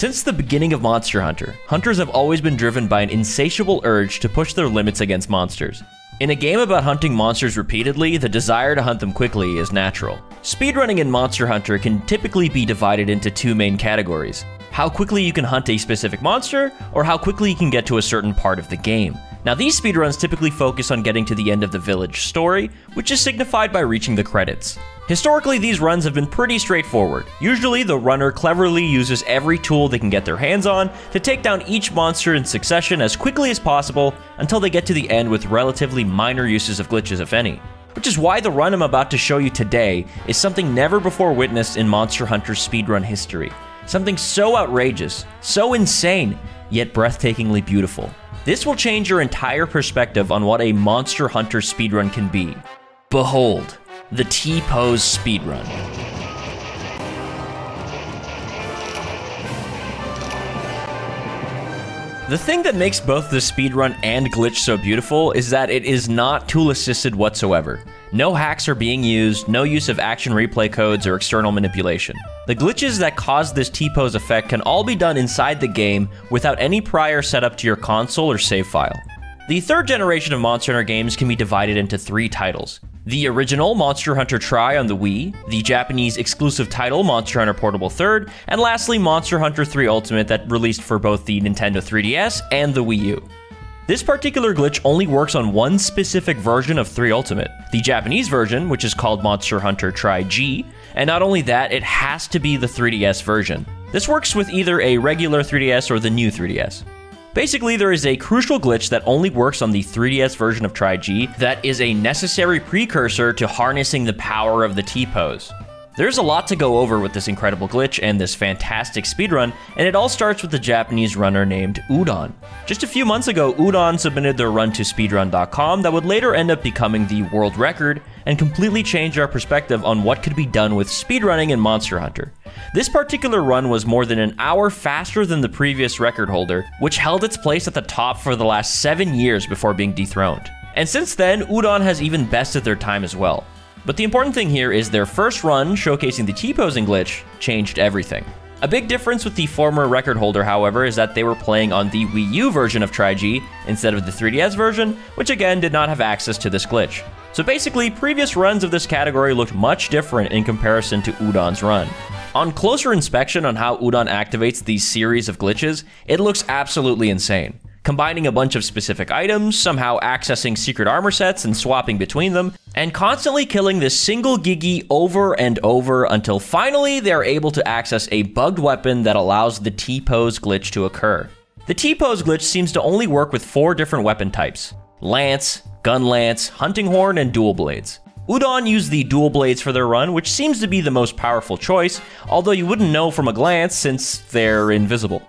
Since the beginning of Monster Hunter, hunters have always been driven by an insatiable urge to push their limits against monsters. In a game about hunting monsters repeatedly, the desire to hunt them quickly is natural. Speedrunning in Monster Hunter can typically be divided into two main categories: how quickly you can hunt a specific monster, or how quickly you can get to a certain part of the game. Now, these speedruns typically focus on getting to the end of the village story, which is signified by reaching the credits. Historically, these runs have been pretty straightforward. Usually, the runner cleverly uses every tool they can get their hands on to take down each monster in succession as quickly as possible until they get to the end with relatively minor uses of glitches, if any. Which is why the run I'm about to show you today is something never before witnessed in Monster Hunter speedrun history. Something so outrageous, so insane, yet breathtakingly beautiful. This will change your entire perspective on what a Monster Hunter speedrun can be. Behold, the T-Pose speedrun. The thing that makes both the speedrun and glitch so beautiful is that it is not tool-assisted whatsoever. No hacks are being used, no use of action replay codes or external manipulation. The glitches that cause this T-pose effect can all be done inside the game without any prior setup to your console or save file. The third generation of Monster Hunter games can be divided into three titles: the original Monster Hunter Tri on the Wii, the Japanese exclusive title Monster Hunter Portable 3rd, and lastly Monster Hunter 3 Ultimate that released for both the Nintendo 3DS and the Wii U. This particular glitch only works on one specific version of 3 Ultimate, the Japanese version, which is called Monster Hunter Tri G, and not only that, it has to be the 3DS version. This works with either a regular 3DS or the new 3DS. Basically, there is a crucial glitch that only works on the 3DS version of Tri G that is a necessary precursor to harnessing the power of the T-pose. There's a lot to go over with this incredible glitch and this fantastic speedrun, and it all starts with a Japanese runner named Udon. Just a few months ago, Udon submitted their run to speedrun.com that would later end up becoming the world record and completely change our perspective on what could be done with speedrunning in Monster Hunter. This particular run was more than an hour faster than the previous record holder, which held its place at the top for the last 7 years before being dethroned. And since then, Udon has even bested their time as well. But the important thing here is their first run showcasing the T-posing glitch changed everything. A big difference with the former record holder, however, is that they were playing on the Wii U version of Tri G instead of the 3DS version, which again did not have access to this glitch. So basically, previous runs of this category looked much different in comparison to Udon's run. On closer inspection on how Udon activates these series of glitches, it looks absolutely insane. Combining a bunch of specific items, somehow accessing secret armor sets and swapping between them, and constantly killing this single Gigi over and over until finally they are able to access a bugged weapon that allows the T-pose glitch to occur. The T-pose glitch seems to only work with 4 different weapon types: Lance, Gun Lance, Hunting Horn, and Dual Blades. Udon used the Dual Blades for their run, which seems to be the most powerful choice, although you wouldn't know from a glance since they're invisible.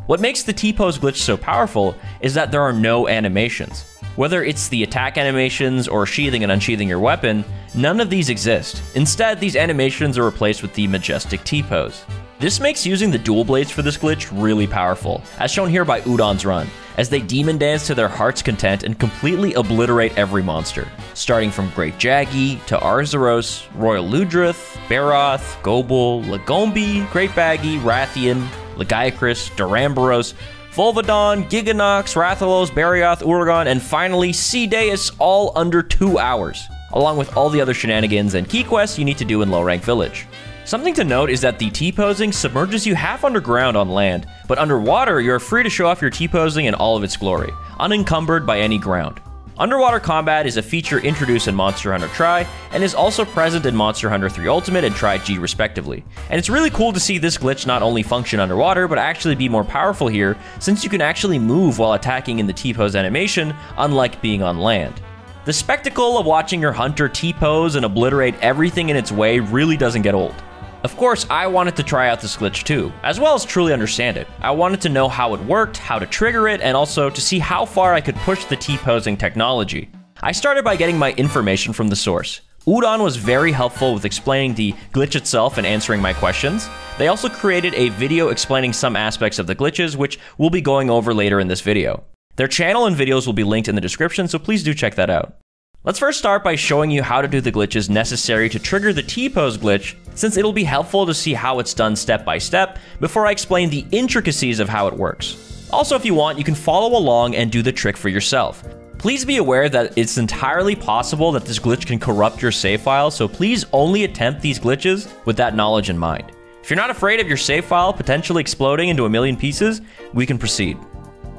What makes the T-pose glitch so powerful is that there are no animations. Whether it's the attack animations or sheathing and unsheathing your weapon, none of these exist. Instead, these animations are replaced with the majestic T-pose. This makes using the Dual Blades for this glitch really powerful, as shown here by Udon's run, as they demon dance to their heart's content and completely obliterate every monster, starting from Great Jaggi to Arzuros, Royal Ludrith, Baroth, Gobel, Lagombi, Great Baggy, Rathian, Lagiacrus, Duramboros, Volvodon, Giganox, Rathalos, Barioth, Uragon, and finally Cedeus, all under 2 hours, along with all the other shenanigans and key quests you need to do in Low Rank Village. Something to note is that the T-posing submerges you half underground on land, but underwater you're free to show off your T-posing in all of its glory, unencumbered by any ground. Underwater combat is a feature introduced in Monster Hunter Tri, and is also present in Monster Hunter 3 Ultimate and Tri G respectively. And it's really cool to see this glitch not only function underwater, but actually be more powerful here, since you can actually move while attacking in the T-pose animation, unlike being on land. The spectacle of watching your hunter T-pose and obliterate everything in its way really doesn't get old. Of course, I wanted to try out this glitch too, as well as truly understand it. I wanted to know how it worked, how to trigger it, and also to see how far I could push the T-posing technology. I started by getting my information from the source. Udon was very helpful with explaining the glitch itself and answering my questions. They also created a video explaining some aspects of the glitches, which we'll be going over later in this video. Their channel and videos will be linked in the description, so please do check that out. Let's first start by showing you how to do the glitches necessary to trigger the T-pose glitch, since it'll be helpful to see how it's done step by step before I explain the intricacies of how it works. Also, if you want, you can follow along and do the trick for yourself. Please be aware that it's entirely possible that this glitch can corrupt your save file, so please only attempt these glitches with that knowledge in mind. If you're not afraid of your save file potentially exploding into a million pieces, we can proceed.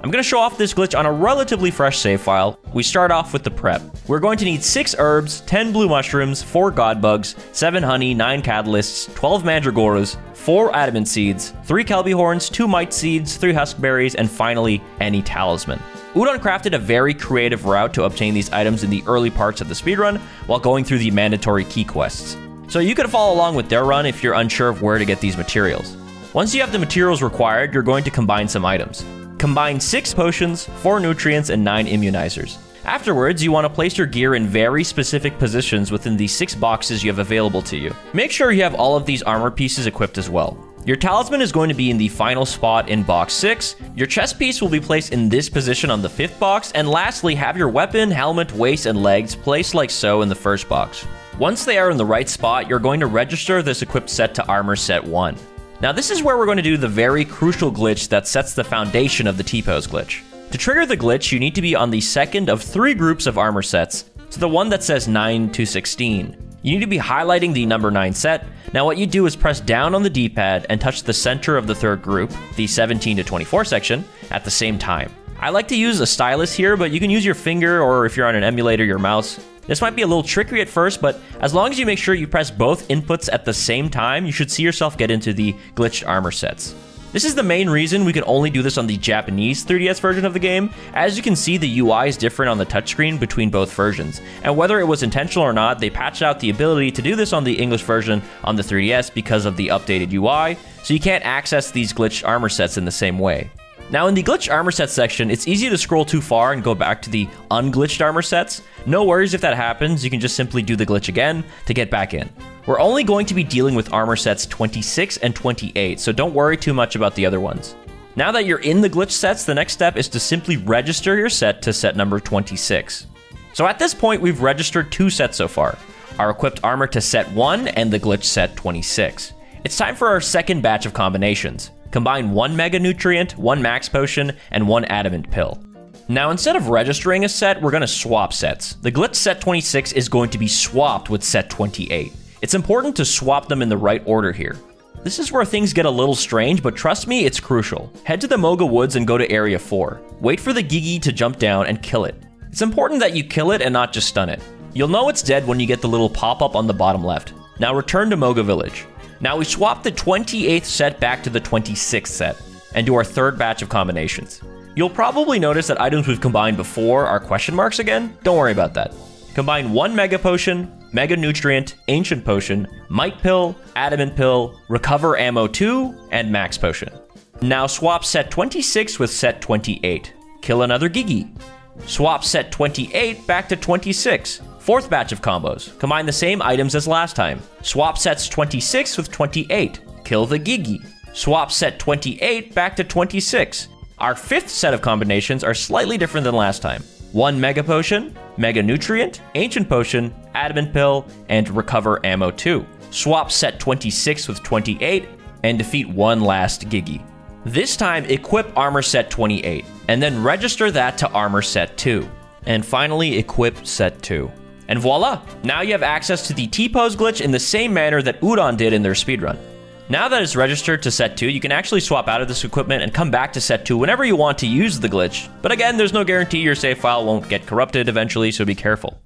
I'm going to show off this glitch on a relatively fresh save file. We start off with the prep. We're going to need 6 herbs, 10 blue mushrooms, 4 god bugs, 7 honey, 9 catalysts, 12 mandragoras, 4 adamant seeds, 3 kelby horns, 2 mite seeds, 3 huskberries, and finally, any talisman. Udon crafted a very creative route to obtain these items in the early parts of the speedrun while going through the mandatory key quests. So you could follow along with their run if you're unsure of where to get these materials. Once you have the materials required, you're going to combine some items. Combine 6 potions, 4 nutrients, and 9 immunizers. Afterwards, you want to place your gear in very specific positions within the 6 boxes you have available to you. Make sure you have all of these armor pieces equipped as well. Your talisman is going to be in the final spot in box 6, your chest piece will be placed in this position on the 5th box, and lastly, have your weapon, helmet, waist, and legs placed like so in the 1st box. Once they are in the right spot, you're going to register this equipped set to armor set 1. Now this is where we're going to do the very crucial glitch that sets the foundation of the T-pose glitch. To trigger the glitch, you need to be on the second of 3 groups of armor sets, so the one that says 9 to 16. You need to be highlighting the number 9 set. Now what you do is press down on the D-pad and touch the center of the 3rd group, the 17 to 24 section, at the same time. I like to use a stylus here, but you can use your finger, or if you're on an emulator, your mouse. This might be a little trickery at first, but as long as you make sure you press both inputs at the same time, you should see yourself get into the glitched armor sets. This is the main reason we can only do this on the Japanese 3DS version of the game. As you can see, the UI is different on the touchscreen between both versions, and whether it was intentional or not, they patched out the ability to do this on the English version on the 3DS because of the updated UI, so you can't access these glitched armor sets in the same way. Now in the glitched armor set section, it's easy to scroll too far and go back to the unglitched armor sets. No worries if that happens, you can just simply do the glitch again to get back in. We're only going to be dealing with armor sets 26 and 28, so don't worry too much about the other ones. Now that you're in the glitch sets, the next step is to simply register your set to set number 26. So at this point, we've registered 2 sets so far, our equipped armor to set 1 and the glitch set 26. It's time for our second batch of combinations. Combine 1 mega nutrient, 1 max potion, and 1 adamant pill. Now instead of registering a set, we're going to swap sets. The glitch set 26 is going to be swapped with set 28. It's important to swap them in the right order here. This is where things get a little strange, but trust me, it's crucial. Head to the Moga Woods and go to Area 4. Wait for the Gigi to jump down and kill it. It's important that you kill it and not just stun it. You'll know it's dead when you get the little pop-up on the bottom left. Now return to Moga Village. Now we swap the 28th set back to the 26th set, and do our 3rd batch of combinations. You'll probably notice that items we've combined before are question marks again. Don't worry about that. Combine 1 mega potion, mega nutrient, ancient potion, mite pill, adamant pill, recover ammo 2, and max potion. Now swap set 26 with set 28. Kill another Gigi. Swap set 28 back to 26. 4th batch of combos. Combine the same items as last time. Swap sets 26 with 28. Kill the Gigi. Swap set 28 back to 26. Our 5th set of combinations are slightly different than last time. 1 mega potion, mega nutrient, ancient potion, adamant pill, and recover ammo 2. Swap set 26 with 28 and defeat 1 last Gigi. This time equip armor set 28 and then register that to armor set 2. And finally equip set 2. And voila! Now you have access to the T-pose glitch in the same manner that Udon did in their speedrun. Now that it's registered to set 2, you can actually swap out of this equipment and come back to set 2 whenever you want to use the glitch. But again, there's no guarantee your save file won't get corrupted eventually, so be careful.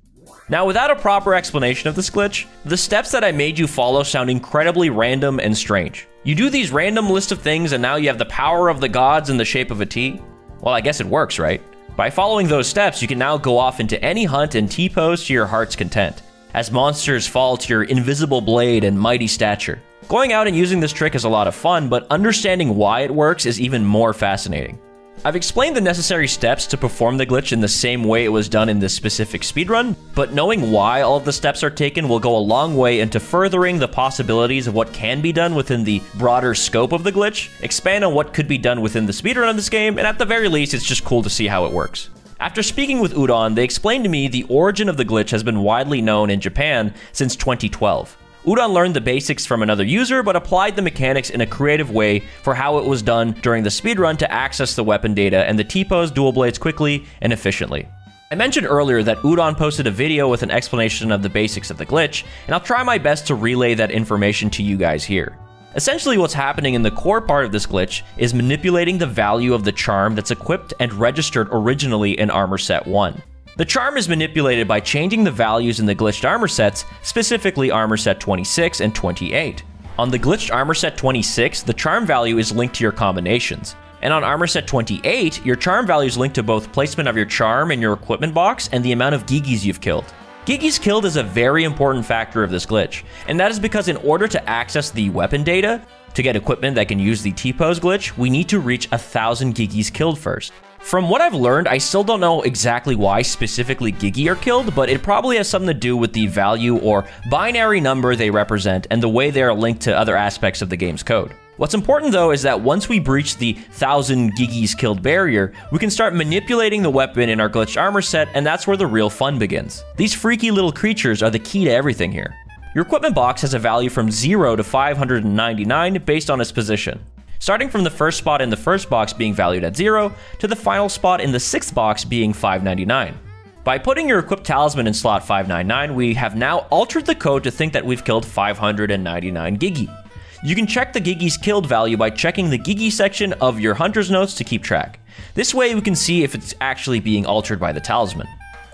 Now, without a proper explanation of this glitch, the steps that I made you follow sound incredibly random and strange. You do these random list of things and now you have the power of the gods in the shape of a T? Well, I guess it works, right? By following those steps, you can now go off into any hunt and T-pose to your heart's content, as monsters fall to your invisible blade and mighty stature. Going out and using this trick is a lot of fun, but understanding why it works is even more fascinating. I've explained the necessary steps to perform the glitch in the same way it was done in this specific speedrun, but knowing why all of the steps are taken will go a long way into furthering the possibilities of what can be done within the broader scope of the glitch, expand on what could be done within the speedrun of this game, and at the very least, it's just cool to see how it works. After speaking with Udon, they explained to me the origin of the glitch has been widely known in Japan since 2012. Udon learned the basics from another user, but applied the mechanics in a creative way for how it was done during the speedrun to access the weapon data and the T-pose dual blades quickly and efficiently. I mentioned earlier that Udon posted a video with an explanation of the basics of the glitch, and I'll try my best to relay that information to you guys here. Essentially, what's happening in the core part of this glitch is manipulating the value of the charm that's equipped and registered originally in Armor Set 1. The charm is manipulated by changing the values in the glitched armor sets, specifically Armor Set 26 and 28. On the glitched Armor Set 26, the charm value is linked to your combinations. And on Armor Set 28, your charm value is linked to both placement of your charm in your equipment box and the amount of Gigis you've killed. Gigis killed is a very important factor of this glitch, and that is because in order to access the weapon data, to get equipment that can use the T-pose glitch, we need to reach 1,000 Gigis killed first. From what I've learned, I still don't know exactly why specifically Gigi are killed, but it probably has something to do with the value or binary number they represent and the way they are linked to other aspects of the game's code. What's important though is that once we breach the 1,000 Gigis killed barrier, we can start manipulating the weapon in our glitched armor set, and that's where the real fun begins. These freaky little creatures are the key to everything here. Your equipment box has a value from 0 to 599 based on its position, starting from the first spot in the first box being valued at 0 to the final spot in the 6th box being 599. By putting your equipped talisman in slot 599, we have now altered the code to think that we've killed 599 Gigi. You can check the Gigi's killed value by checking the Gigi section of your hunter's notes to keep track. This way we can see if it's actually being altered by the talisman.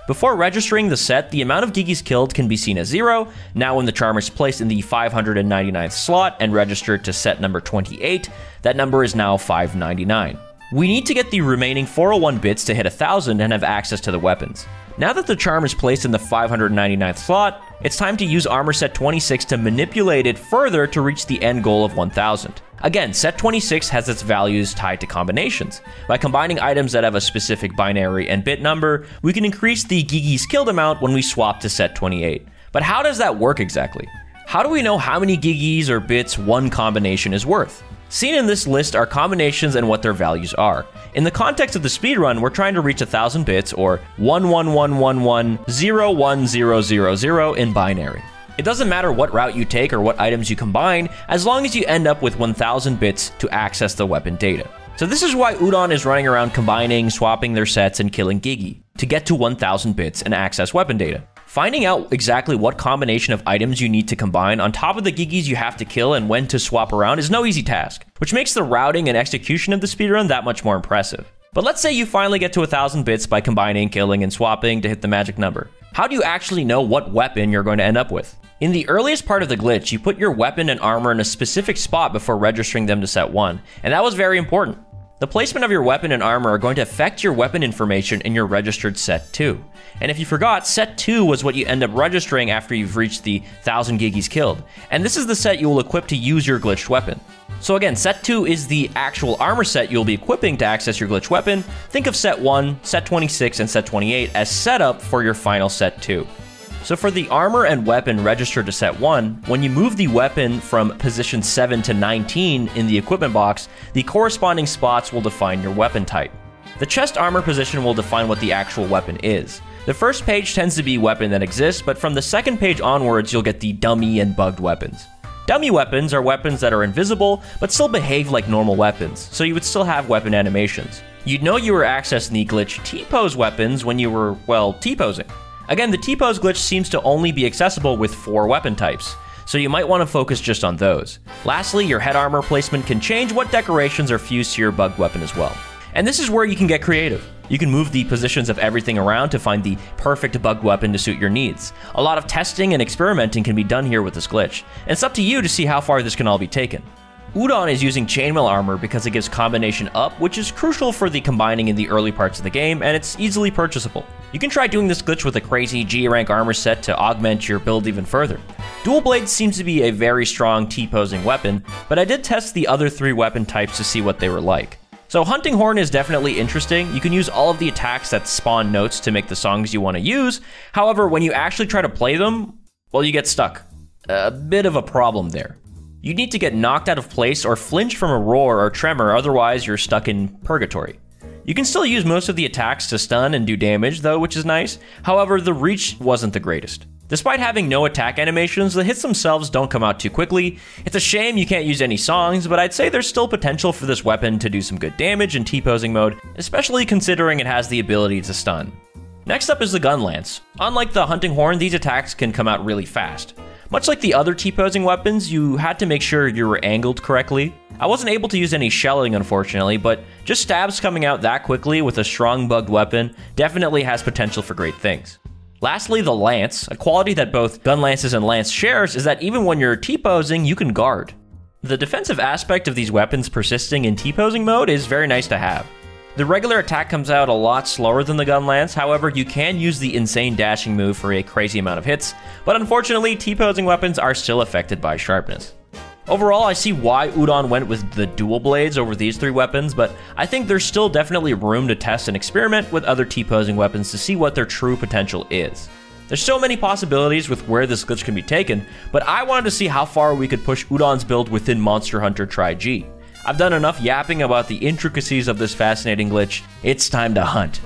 Before registering the set, the amount of Gigis killed can be seen as 0. Now when the charm is placed in the 599th slot and registered to set number 28, that number is now 599. We need to get the remaining 401 bits to hit 1,000 and have access to the weapons. Now that the charm is placed in the 599th slot, it's time to use Armor Set 26 to manipulate it further to reach the end goal of 1,000. Again, Set 26 has its values tied to combinations. By combining items that have a specific binary and bit number, we can increase the Gigis killed amount when we swap to Set 28. But how does that work exactly? How do we know how many Gigis or bits one combination is worth? Seen in this list are combinations and what their values are. In the context of the speedrun, we're trying to reach 1,000 bits, or 11111010000 in binary. It doesn't matter what route you take or what items you combine, as long as you end up with 1,000 bits to access the weapon data. So this is why Udon is running around combining, swapping their sets, and killing Gigi, to get to 1,000 bits and access weapon data. Finding out exactly what combination of items you need to combine on top of the Gigis you have to kill and when to swap around is no easy task, which makes the routing and execution of the speedrun that much more impressive. But let's say you finally get to 1,000 bits by combining, killing, and swapping to hit the magic number. How do you actually know what weapon you're going to end up with? In the earliest part of the glitch, you put your weapon and armor in a specific spot before registering them to set 1, and that was very important. The placement of your weapon and armor are going to affect your weapon information in your registered set 2. And if you forgot, set 2 was what you end up registering after you've reached the 1,000 Gigis killed, and this is the set you will equip to use your glitched weapon. So again, set 2 is the actual armor set you'll be equipping to access your glitched weapon. Think of set 1, set 26, and set 28 as setup for your final set 2. So for the armor and weapon registered to set 1, when you move the weapon from position 7 to 19 in the equipment box, the corresponding spots will define your weapon type. The chest armor position will define what the actual weapon is. The first page tends to be weapon that exists, but from the second page onwards, you'll get the dummy and bugged weapons. Dummy weapons are weapons that are invisible, but still behave like normal weapons, so you would still have weapon animations. You'd know you were accessing the glitch T-pose weapons when you were, well, T-posing. Again, the T-pose glitch seems to only be accessible with 4 weapon types, so you might want to focus just on those. Lastly, your head armor placement can change what decorations are fused to your bugged weapon as well. And this is where you can get creative. You can move the positions of everything around to find the perfect bugged weapon to suit your needs. A lot of testing and experimenting can be done here with this glitch, and it's up to you to see how far this can all be taken. Udon is using chainmail armor because it gives combination up, which is crucial for the combining in the early parts of the game, and it's easily purchasable. You can try doing this glitch with a crazy G rank armor set to augment your build even further. Dual blades seems to be a very strong T-posing weapon, but I did test the other 3 weapon types to see what they were like. So hunting horn is definitely interesting. You can use all of the attacks that spawn notes to make the songs you want to use. However, when you actually try to play them, well, you get stuck. A bit of a problem there. You need to get knocked out of place or flinch from a roar or tremor, otherwise you're stuck in purgatory. You can still use most of the attacks to stun and do damage though, which is nice. However, the reach wasn't the greatest. Despite having no attack animations, the hits themselves don't come out too quickly. It's a shame you can't use any songs, but I'd say there's still potential for this weapon to do some good damage in T-posing mode, especially considering it has the ability to stun. Next up is the gun lance. Unlike the hunting horn, these attacks can come out really fast. Much like the other T-posing weapons, you had to make sure you were angled correctly. I wasn't able to use any shelling, unfortunately, but just stabs coming out that quickly with a strong bugged weapon definitely has potential for great things. Lastly, the lance. A quality that both gun lances and lance shares is that even when you're T-posing, you can guard. The defensive aspect of these weapons persisting in T-posing mode is very nice to have. The regular attack comes out a lot slower than the gun lance, however, you can use the insane dashing move for a crazy amount of hits, but unfortunately, T-posing weapons are still affected by sharpness. Overall, I see why Udon went with the dual blades over these three weapons, but I think there's still definitely room to test and experiment with other T-posing weapons to see what their true potential is. There's so many possibilities with where this glitch can be taken, but I wanted to see how far we could push Udon's build within Monster Hunter Tri-G. I've done enough yapping about the intricacies of this fascinating glitch, it's time to hunt.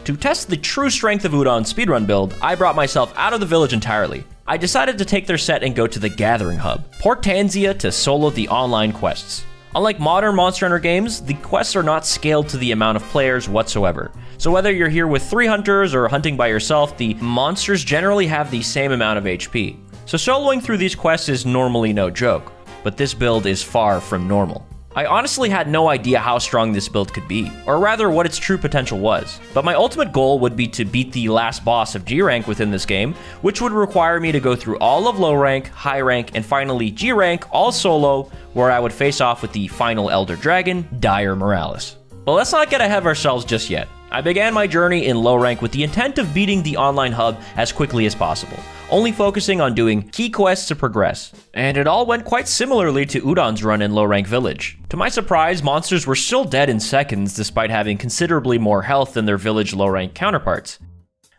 To test the true strength of Udon's speedrun build, I brought myself out of the village entirely. I decided to take their set and go to the Gathering Hub, Port Tanzia to solo the online quests. Unlike modern Monster Hunter games, the quests are not scaled to the amount of players whatsoever. So whether you're here with 3 hunters or hunting by yourself, the monsters generally have the same amount of HP. So soloing through these quests is normally no joke, but this build is far from normal. I honestly had no idea how strong this build could be, or rather what its true potential was, but my ultimate goal would be to beat the last boss of G rank within this game, which would require me to go through all of low rank, high rank, and finally G rank all solo, where I would face off with the final Elder Dragon, Dire Miralis. But let's not get ahead of ourselves just yet. I began my journey in low rank with the intent of beating the online hub as quickly as possible, only focusing on doing key quests to progress. And it all went quite similarly to Udon's run in low rank village. To my surprise, monsters were still dead in seconds despite having considerably more health than their village low rank counterparts.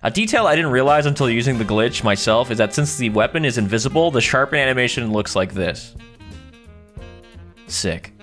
A detail I didn't realize until using the glitch myself is that since the weapon is invisible, the sharpen animation looks like this. Sick.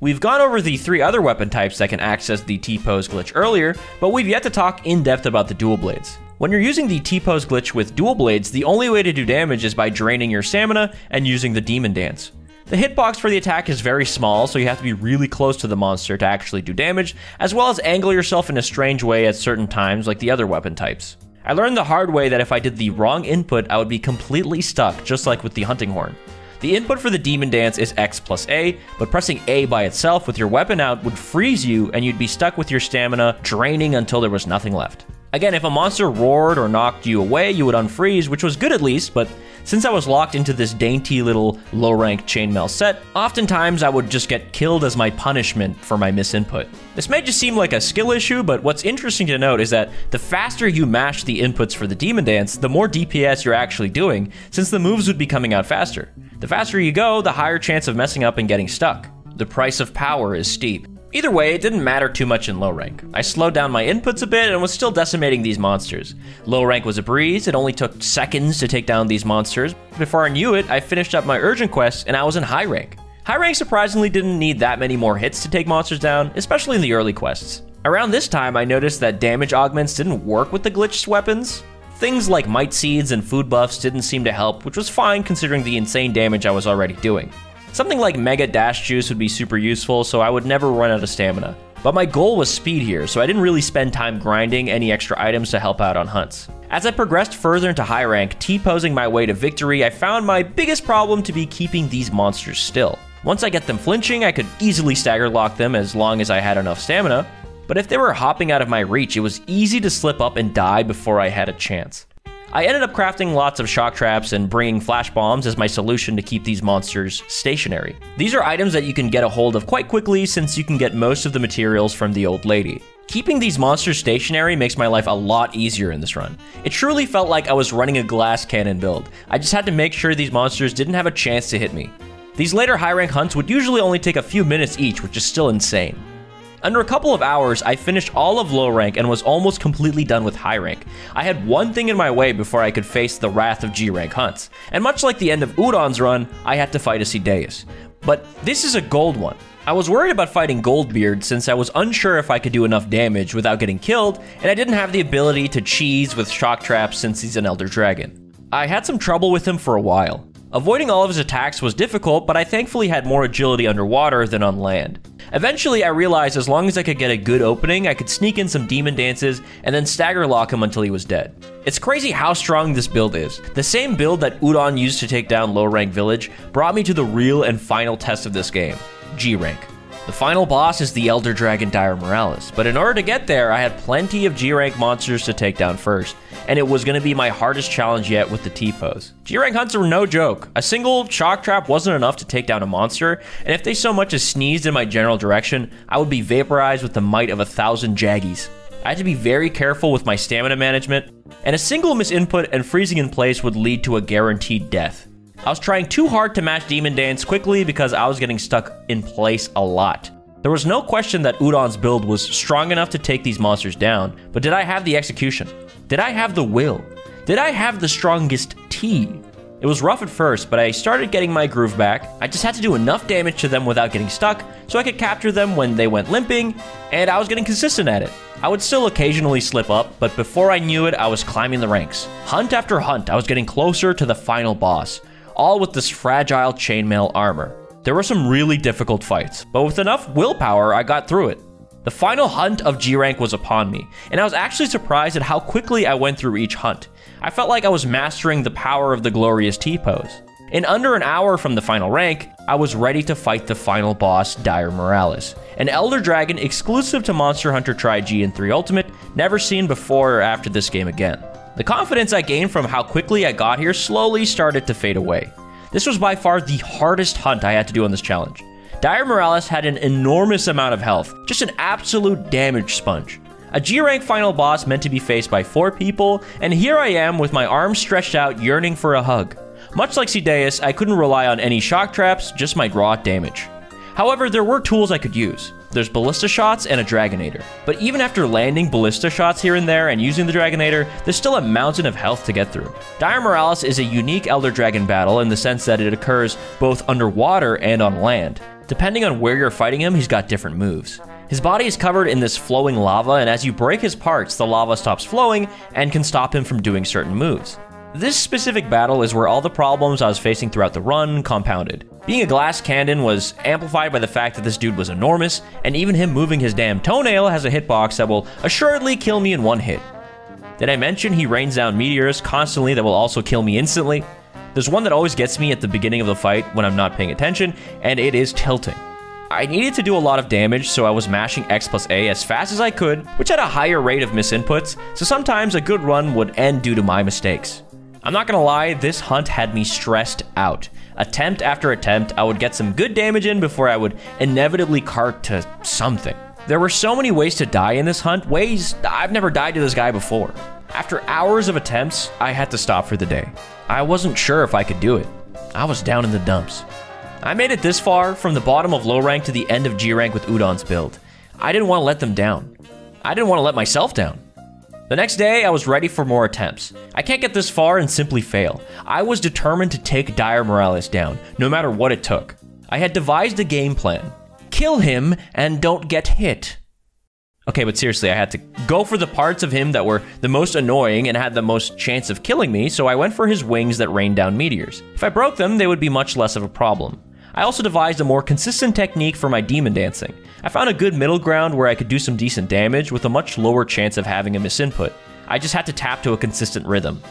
We've gone over the 3 other weapon types that can access the T-pose glitch earlier, but we've yet to talk in depth about the dual blades. When you're using the T-pose glitch with dual blades, the only way to do damage is by draining your stamina and using the demon dance. The hitbox for the attack is very small, so you have to be really close to the monster to actually do damage, as well as angle yourself in a strange way at certain times like the other weapon types. I learned the hard way that if I did the wrong input, I would be completely stuck, just like with the hunting horn. The input for the demon dance is X plus A, but pressing A by itself with your weapon out would freeze you and you'd be stuck with your stamina draining until there was nothing left. Again, if a monster roared or knocked you away, you would unfreeze, which was good at least, but since I was locked into this dainty little low-rank chainmail set, oftentimes I would just get killed as my punishment for my misinput. This may just seem like a skill issue, but what's interesting to note is that the faster you mash the inputs for the demon dance, the more DPS you're actually doing, since the moves would be coming out faster. The faster you go, the higher chance of messing up and getting stuck. The price of power is steep. Either way, it didn't matter too much in low rank. I slowed down my inputs a bit and was still decimating these monsters. Low rank was a breeze, it only took seconds to take down these monsters. Before I knew it, I finished up my urgent quests and I was in high rank. High rank surprisingly didn't need that many more hits to take monsters down, especially in the early quests. Around this time, I noticed that damage augments didn't work with the glitched weapons. Things like might seeds and food buffs didn't seem to help, which was fine considering the insane damage I was already doing. Something like Mega Dash Juice would be super useful, so I would never run out of stamina. But my goal was speed here, so I didn't really spend time grinding any extra items to help out on hunts. As I progressed further into high rank, T-posing my way to victory, I found my biggest problem to be keeping these monsters still. Once I get them flinching, I could easily stagger lock them as long as I had enough stamina, but if they were hopping out of my reach, it was easy to slip up and die before I had a chance. I ended up crafting lots of shock traps and bringing flash bombs as my solution to keep these monsters stationary. These are items that you can get a hold of quite quickly since you can get most of the materials from the old lady. Keeping these monsters stationary makes my life a lot easier in this run. It truly felt like I was running a glass cannon build. I just had to make sure these monsters didn't have a chance to hit me. These later high rank hunts would usually only take a few minutes each, which is still insane. Under a couple of hours, I finished all of low rank and was almost completely done with high rank. I had one thing in my way before I could face the wrath of G rank hunts, and much like the end of Udon's run, I had to fight a Sideus. But this is a gold one. I was worried about fighting Goldbeard since I was unsure if I could do enough damage without getting killed, and I didn't have the ability to cheese with shock traps since he's an Elder Dragon. I had some trouble with him for a while. Avoiding all of his attacks was difficult, but I thankfully had more agility underwater than on land. Eventually, I realized as long as I could get a good opening, I could sneak in some demon dances and then stagger lock him until he was dead. It's crazy how strong this build is. The same build that Udon used to take down low rank village brought me to the real and final test of this game, G rank. The final boss is the Elder Dragon Dire Miralis, but in order to get there, I had plenty of G rank monsters to take down first, and it was going to be my hardest challenge yet with the T-pose. G rank hunts were no joke. A single shock trap wasn't enough to take down a monster, and if they so much as sneezed in my general direction, I would be vaporized with the might of 1,000 Jaggies. I had to be very careful with my stamina management, and a single misinput and freezing in place would lead to a guaranteed death. I was trying too hard to match Demon Dance quickly because I was getting stuck in place a lot. There was no question that Udon's build was strong enough to take these monsters down, but did I have the execution? Did I have the will? Did I have the strongest T? It was rough at first, but I started getting my groove back. I just had to do enough damage to them without getting stuck, so I could capture them when they went limping, and I was getting consistent at it. I would still occasionally slip up, but before I knew it, I was climbing the ranks. Hunt after hunt, I was getting closer to the final boss, all with this fragile chainmail armor. There were some really difficult fights, but with enough willpower, I got through it. The final hunt of G rank was upon me, and I was actually surprised at how quickly I went through each hunt. I felt like I was mastering the power of the glorious T-pose. In under an hour from the final rank, I was ready to fight the final boss, Dire Miralis, an Elder Dragon exclusive to Monster Hunter Tri-G and 3 Ultimate, never seen before or after this game again. The confidence I gained from how quickly I got here slowly started to fade away. This was by far the hardest hunt I had to do on this challenge. Dire Miralis had an enormous amount of health, just an absolute damage sponge. A G-rank final boss meant to be faced by 4 people, and here I am with my arms stretched out yearning for a hug. Much like Sideus, I couldn't rely on any shock traps, just my raw damage. However, there were tools I could use. There's ballista shots and a Dragonator. But even after landing ballista shots here and there and using the Dragonator, there's still a mountain of health to get through. Dire Miralis is a unique Elder Dragon battle in the sense that it occurs both underwater and on land. Depending on where you're fighting him, he's got different moves. His body is covered in this flowing lava, and as you break his parts, the lava stops flowing and can stop him from doing certain moves. This specific battle is where all the problems I was facing throughout the run compounded. Being a glass cannon was amplified by the fact that this dude was enormous, and even him moving his damn toenail has a hitbox that will assuredly kill me in one hit. Did I mention he rains down meteors constantly that will also kill me instantly? There's one that always gets me at the beginning of the fight when I'm not paying attention, and it is tilting. I needed to do a lot of damage, so I was mashing X plus A as fast as I could, which had a higher rate of misinputs, so sometimes a good run would end due to my mistakes. I'm not gonna lie, this hunt had me stressed out. Attempt after attempt, I would get some good damage in before I would inevitably cart to something. There were so many ways to die in this hunt, ways I've never died to this guy before. After hours of attempts, I had to stop for the day. I wasn't sure if I could do it. I was down in the dumps. I made it this far, from the bottom of low rank to the end of G rank with Udon's build. I didn't want to let them down. I didn't want to let myself down. The next day, I was ready for more attempts. I can't get this far and simply fail. I was determined to take Dire Miralis down, no matter what it took. I had devised a game plan. Kill him and don't get hit. Okay, but seriously, I had to go for the parts of him that were the most annoying and had the most chance of killing me, so I went for his wings that rained down meteors. If I broke them, they would be much less of a problem. I also devised a more consistent technique for my demon dancing. I found a good middle ground where I could do some decent damage with a much lower chance of having a misinput. I just had to tap to a consistent rhythm.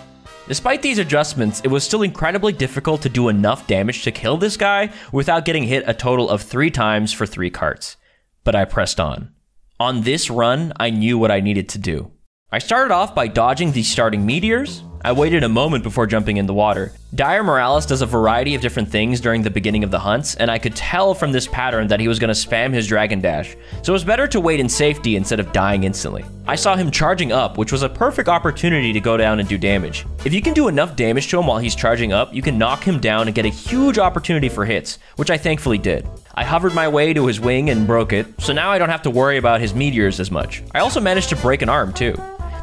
Despite these adjustments, it was still incredibly difficult to do enough damage to kill this guy without getting hit a total of 3 times for 3 carts. But I pressed on. On this run, I knew what I needed to do. I started off by dodging the starting meteors. I waited a moment before jumping in the water. Dire Miralis does a variety of different things during the beginning of the hunts, and I could tell from this pattern that he was going to spam his Dragon Dash, so it was better to wait in safety instead of dying instantly. I saw him charging up, which was a perfect opportunity to go down and do damage. If you can do enough damage to him while he's charging up, you can knock him down and get a huge opportunity for hits, which I thankfully did. I hovered my way to his wing and broke it, so now I don't have to worry about his meteors as much. I also managed to break an arm too.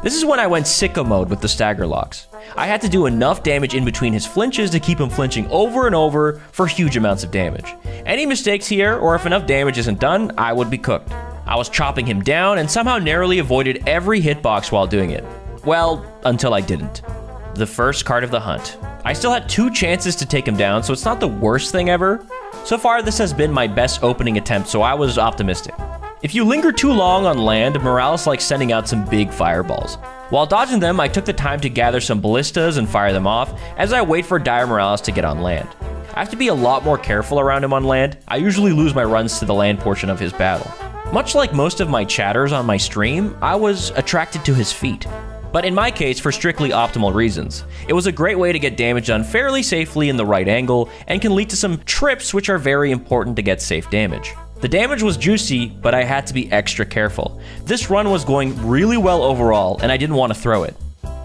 This is when I went sicko mode with the stagger locks. I had to do enough damage in between his flinches to keep him flinching over and over for huge amounts of damage. Any mistakes here, or if enough damage isn't done, I would be cooked. I was chopping him down and somehow narrowly avoided every hitbox while doing it. Well, until I didn't. The first card of the hunt. I still had 2 chances to take him down, so it's not the worst thing ever. So far, this has been my best opening attempt, so I was optimistic. If you linger too long on land, Miralis likes sending out some big fireballs. While dodging them, I took the time to gather some ballistas and fire them off as I wait for Dire Miralis to get on land. I have to be a lot more careful around him on land. I usually lose my runs to the land portion of his battle. Much like most of my chatters on my stream, I was attracted to his feet. But in my case, for strictly optimal reasons. It was a great way to get damage done fairly safely in the right angle, and can lead to some trips which are very important to get safe damage. The damage was juicy, but I had to be extra careful. This run was going really well overall, and I didn't want to throw it.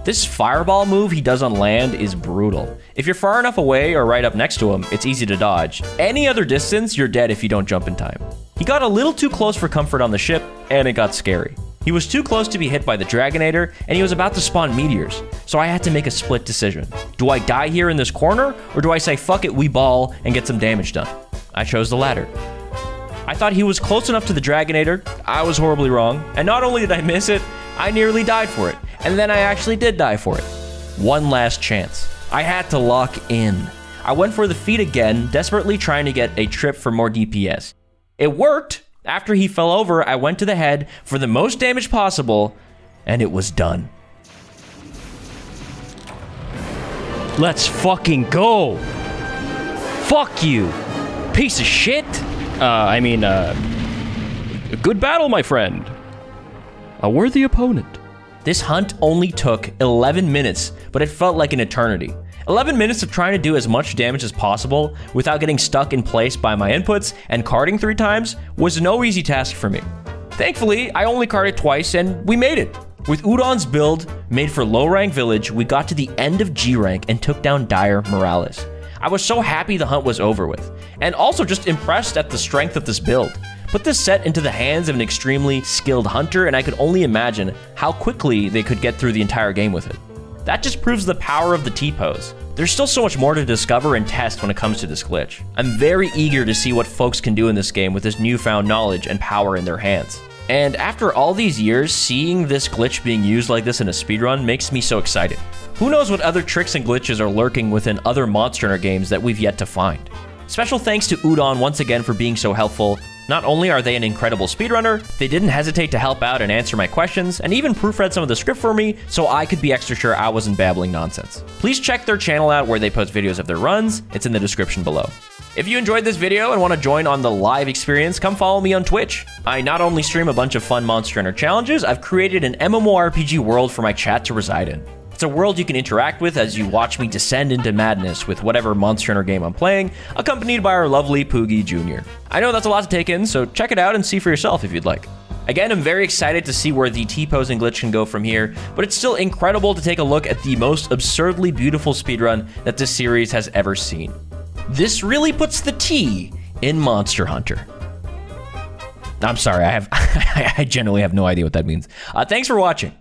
This fireball move he does on land is brutal. If you're far enough away or right up next to him, it's easy to dodge. Any other distance, you're dead if you don't jump in time. He got a little too close for comfort on the ship, and it got scary. He was too close to be hit by the Dragonator, and he was about to spawn meteors, so I had to make a split decision. Do I die here in this corner, or do I say fuck it, we ball, and get some damage done? I chose the latter. I thought he was close enough to the Dragonator. I was horribly wrong, and not only did I miss it, I nearly died for it, and then I actually did die for it. One last chance. I had to lock in. I went for the feet again, desperately trying to get a trip for more DPS. It worked. After he fell over, I went to the head for the most damage possible, and it was done. Let's fucking go! Fuck you! Piece of shit! Good battle, my friend. A worthy opponent. This hunt only took 11 minutes, but it felt like an eternity. 11 minutes of trying to do as much damage as possible without getting stuck in place by my inputs and carding 3 times was no easy task for me. Thankfully, I only carded twice and we made it. With Udon's build made for low rank village, we got to the end of G rank and took down Dire Miralis. I was so happy the hunt was over with, and also just impressed at the strength of this build. Put this set into the hands of an extremely skilled hunter, and I could only imagine how quickly they could get through the entire game with it. That just proves the power of the T-pose. There's still so much more to discover and test when it comes to this glitch. I'm very eager to see what folks can do in this game with this newfound knowledge and power in their hands. And after all these years, seeing this glitch being used like this in a speedrun makes me so excited. Who knows what other tricks and glitches are lurking within other Monster Hunter games that we've yet to find. Special thanks to Udon once again for being so helpful. Not only are they an incredible speedrunner, they didn't hesitate to help out and answer my questions, and even proofread some of the script for me so I could be extra sure I wasn't babbling nonsense. Please check their channel out where they post videos of their runs. It's in the description below. If you enjoyed this video and want to join on the live experience, come follow me on Twitch. I not only stream a bunch of fun Monster Hunter challenges, I've created an MMORPG world for my chat to reside in. It's a world you can interact with as you watch me descend into madness with whatever Monster Hunter game I'm playing, accompanied by our lovely Poogie Jr. I know that's a lot to take in, so check it out and see for yourself if you'd like. Again, I'm very excited to see where the T-posing glitch can go from here, but it's still incredible to take a look at the most absurdly beautiful speedrun that this series has ever seen. This really puts the T in Monster Hunter. I'm sorry, I genuinely have no idea what that means. Thanks for watching.